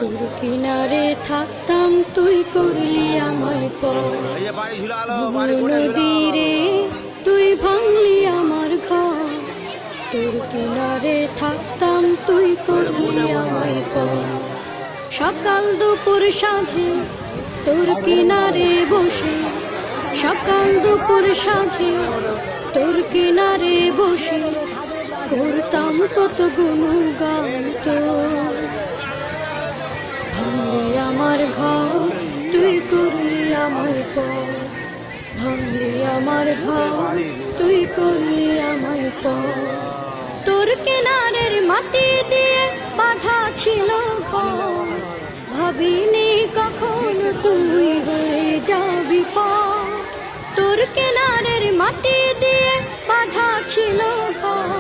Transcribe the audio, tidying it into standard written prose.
তোর কিনারে থাকতাম তুই করলি আমায় পর, নদীরে তুই ভাঙলি আমার ঘর। তোর কিনারে থাকতাম তুই করলি আমায় পর, সকাল দুপুর সাঁঝে তোর কিনারে বসে, সকাল দুপুর সাঁঝে তোর কিনারে বসে করতাম কত গুণগান তোর। ভাঙলি আমার ঘর তুই করলি আমায় পর, ভাঙলি আমার ঘর তুই করলি আমায় পর। তোর কিনারের মাটি দিয়ে বাঁধা ছিল ঘর, ভাবিনি কখন তুই হয়ে যাবি পর। তোর কিনারের মাটি দিয়ে বাঁধা ছিল ঘর।